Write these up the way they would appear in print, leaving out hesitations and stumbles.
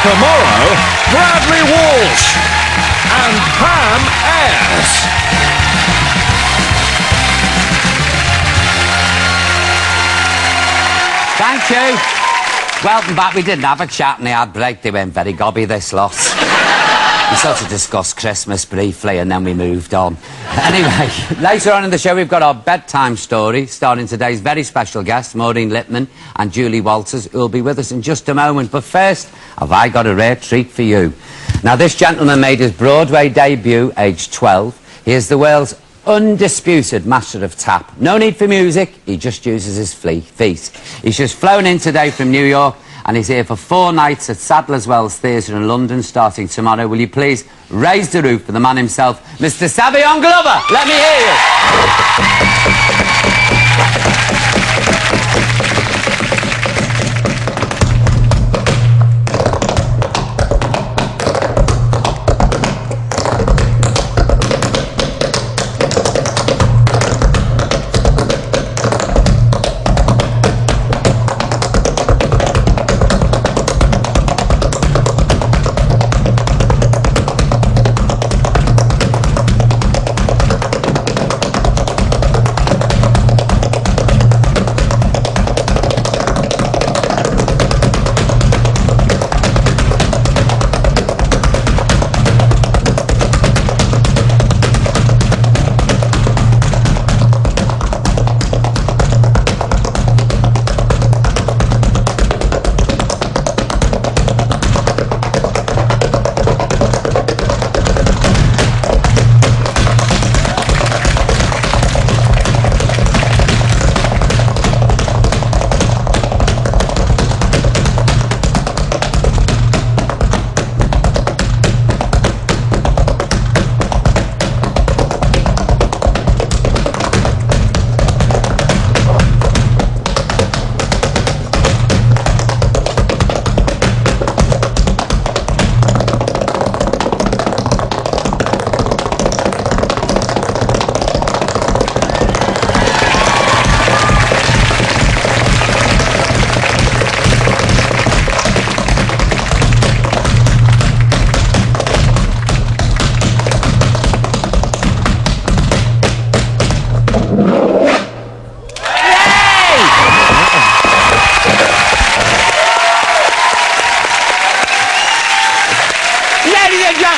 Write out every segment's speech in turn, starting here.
tomorrow, Bradley Walsh and Pam Ayres. Thank you. Welcome back. We didn't have a chat in the ad break. They went very gobby, this lot. We sort of discussed Christmas briefly and then we moved on. Anyway, later on in the show we've got our bedtime story starring today's very special guests, Maureen Lipman and Julie Walters, who will be with us in just a moment. But first, have I got a rare treat for you. Now, this gentleman made his Broadway debut aged 12. He is the world's undisputed master of tap. No need for music, he just uses his feet. He's just flown in today from New York and he's here for 4 nights at Sadler's Wells Theatre in London starting tomorrow. Will you please raise the roof for the man himself, Mr. Savion Glover? Let me hear you.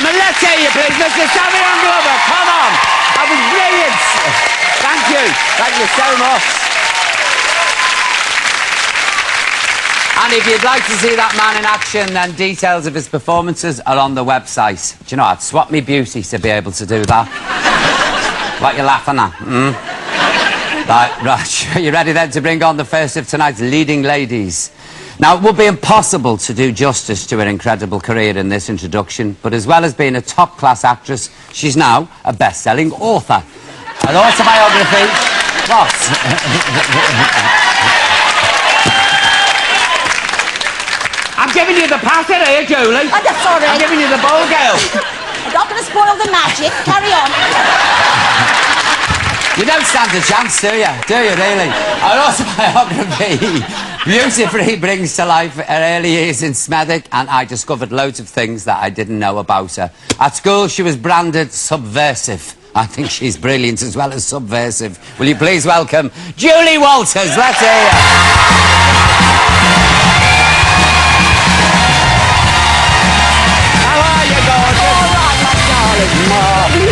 Let's hear you, please, Mr. Savion Glover. Come on. That was brilliant. Thank you. Thank you so much. And if you'd like to see that man in action, then details of his performances are on the website. Do you know, I'd swap me beauty to be able to do that. What you laughing at? Right, you ready then to bring on the first of tonight's leading ladies? Now, it would be impossible to do justice to her incredible career in this introduction, but as well as being a top-class actress, she's now a best-selling author. An autobiography... What? I'm giving you the packet here, Julie. I'm sorry. I'm giving you the bowl, girl. I'm not going to spoil the magic. Carry on. You don't stand a chance, do you? Do you, really? An autobiography beautifully brings to life her early years in Smethwick, and I discovered loads of things that I didn't know about her. At school, she was branded subversive. I think she's brilliant as well as subversive. Will you please welcome Julie Walters? Let's hear you. How are you, gorgeous? All right, my darling.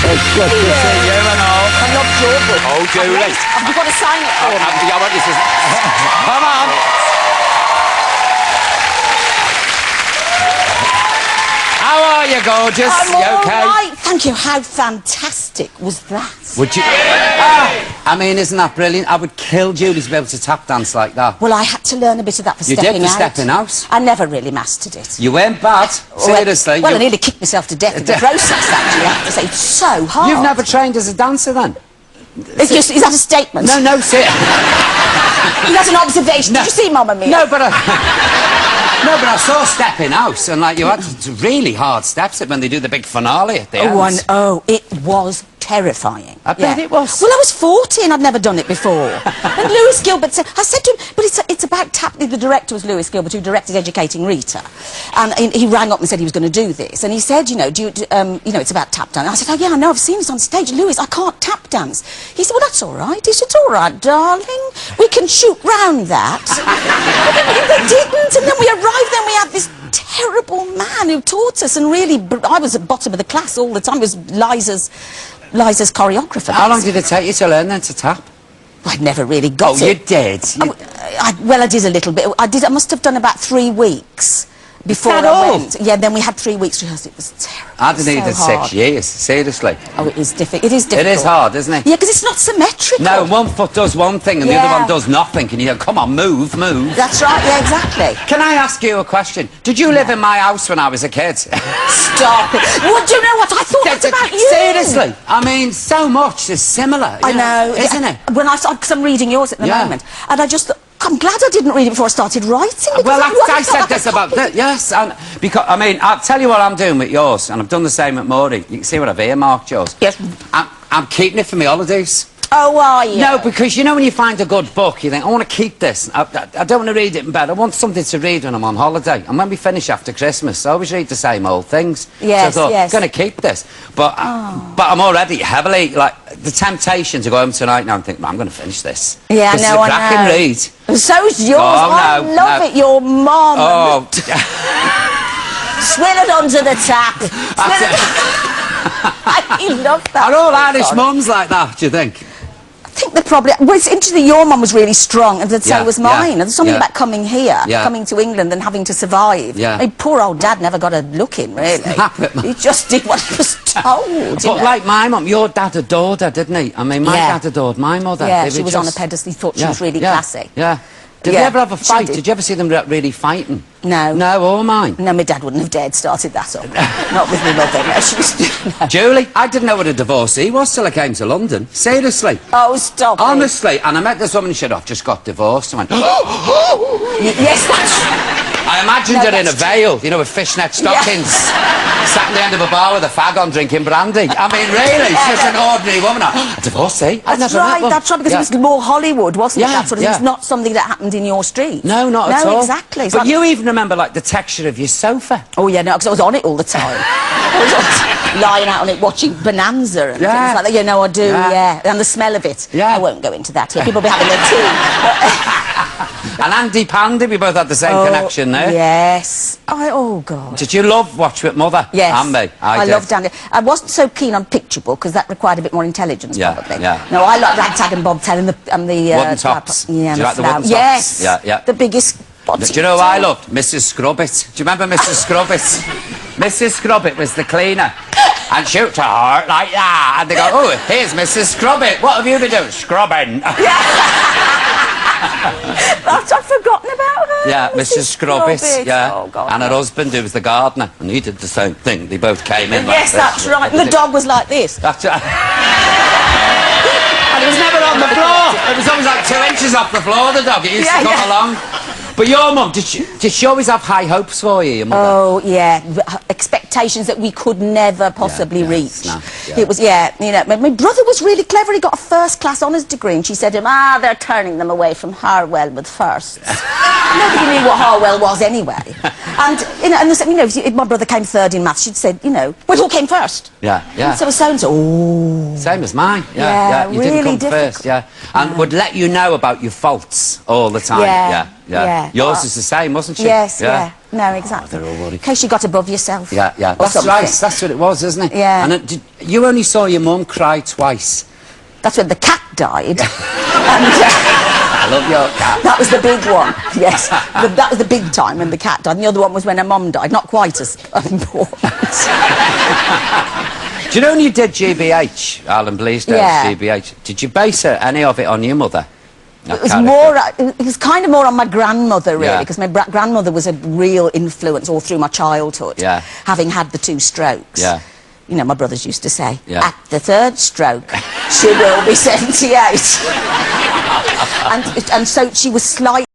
It's good to see you and all. I love your book. Oh, Julie. Have you got to sign it for me? I want you to... Come on. How are you, gorgeous? I'm you all okay? right. Thank you. How fantastic was that? Would you... I mean, isn't that brilliant? I would kill Julie to be able to tap dance like that. Well, I had to learn a bit of that for You stepping did for out. stepping out? I never really mastered it. You weren't bad. Seriously. Well, I nearly kicked myself to death in the process, actually. I have to say, it's so hard. You've never trained as a dancer, then? Is that a statement? No, no, see... That's an observation. No. Did you see, Mamma Mia? No, but I saw stepping out, and like you had really hard steps when they do the big finale at the end. Oh, it was terrifying. I bet it was. Well, I was 14. I'd never done it before. And Lewis Gilbert said, I said to him, but it's about the director was Lewis Gilbert, who directed Educating Rita. And he rang up and said he was going to do this. And he said, you know, it's about tap dance. I said, oh, yeah, I know, I've seen this on stage. Lewis, I can't tap dance. He said, well, that's all right. He said, it's all right, darling. We can shoot round that. But then they didn't. And then we arrived, then we had this terrible man who taught us, and really, I was at the bottom of the class all the time. It was Liza's choreographer. How long did it take you to learn then to tap? I'd never really got it. Oh, you did? Well, I did a little bit. I must have done about 3 weeks before I went. Yeah, then we had 3 weeks rehearsal. It was terrible. I'd have needed 6 years, seriously. Oh, it is difficult. It is difficult. It is hard, isn't it? Yeah, because it's not symmetrical. No, one foot does one thing and the other one does nothing, and you go, come on, move. That's right, yeah, exactly. Can I ask you a question? Did you live in my house when I was a kid? Stop it. Well, do you know what? I thought that's about you. Seriously. I mean, so much is similar. I know. Isn't it? Because I'm reading yours at the moment, and I just thought, I'm glad I didn't read it before I started writing. Well, I said this about that, yes. Because, I mean, I'll tell you what I'm doing with yours, and I've done the same at Maury. You can see what I've earmarked yours. Yes. I'm keeping it for my holidays. Oh, are you? No, because you know when you find a good book, you think, I want to keep this. I don't want to read it in bed. I want something to read when I'm on holiday. And when we finish after Christmas, I always read the same old things. Yes, so I thought, yes. I'm going to keep this. But I'm already heavily, like, the temptation to go home tonight now and think, well, I'm going to finish this. Yeah, I know, it's a cracking read. So's yours. Oh, I love it. Your mum. Oh. Swill it onto the tap. I love that. Are all Irish mums like that, do you think? I think they're probably... Well, it's interesting, your mum was really strong, and so was mine. And there's something about coming here, coming to England and having to survive. I mean, poor old Dad never got a look in, really. He just did what he was told, But like my mum, your dad adored her, didn't he? I mean, my dad adored my mother. Yeah, she was on a pedestal. He thought she was really classy. Yeah. Did they ever have a fight? Did you ever see them really fighting? No. No, or mine? No, my dad wouldn't have dared started that up. Not with me mother, no, she was... No. Julie, I didn't know what a divorcee was till I came to London. Seriously. Oh, stop Honestly, and I met this woman, she said, I've just got divorced. I went, yes, that's... I imagined her in a veil, you know, with fishnet stockings, sat at the end of a bar with a fag on drinking brandy. I mean, really, she's an ordinary woman. A divorcee? That's right, because it was more Hollywood, wasn't it? That's what it was, not something that happened in your street. No, not at all. No, exactly. But you even remember, like, the texture of your sofa? Oh, yeah, no, because I was on it all the time. I was lying out on it watching Bonanza and things like that. You know, I do, and the smell of it. I won't go into that here. People will be having their tea. And Andy Pandy, we both had the same connection there. Yes. Oh, God. Did you love Watch With Mother? Yes. And me. I loved Andy. I wasn't so keen on Picture Book, because that required a bit more intelligence, probably. Yeah. No, I liked Ragtag and Bobtail and the... Wooden Tops. Yeah, Do you like the Wooden Tops? Yes. Yeah. The biggest... Do you know who I loved? Mrs. Scrubbit. Do you remember Mrs. Scrubbit? Mrs. Scrubbit was the cleaner. And shoot to her like that. And they go, oh, here's Mrs. Scrubbit. What have you been doing? Scrubbing. I've forgotten about her. Yeah, Mrs. Scrubbit. Yeah. Oh, God. And her husband, who was the gardener, and he did the same thing. They both came in. Yes, that's right. The dog was like this. That's right. And it was never on the floor. It was always like 2 inches off the floor, the dog. It used to come along. But your mum, did she always have high hopes for you, your mother? Oh, yeah. Expectations that we could never possibly reach. It was, you know, my brother was really clever. He got a first-class honours degree, and she said to him, they're turning them away from Harwell with firsts. Nobody knew what Harwell was anyway. And, you know, if my brother came third in maths, she'd said, you know, well, who came first? Yeah. And so so-and-so, Same as mine. You really didn't come difficult. first, And would let you know about your faults all the time. Yeah. Yours is the same, wasn't she? Yes, No, exactly. They're all worried. In case you got above yourself. Yeah. That's right. That's what it was, isn't it? Yeah. And you only saw your mum cry twice. That's when the cat died. I love your cat. That was the big one, yes. That was the big time when the cat died. And the other one was when her mum died. Not quite as important. Do you know when you did GBH, Alan Bleasdale's GBH, did you base any of it on your mother? It was more. It was kind of more on my grandmother, really, because my grandmother was a real influence all through my childhood. Having had the 2 strokes. You know, my brothers used to say, at the 3rd stroke, she will be 78. and so she was slightly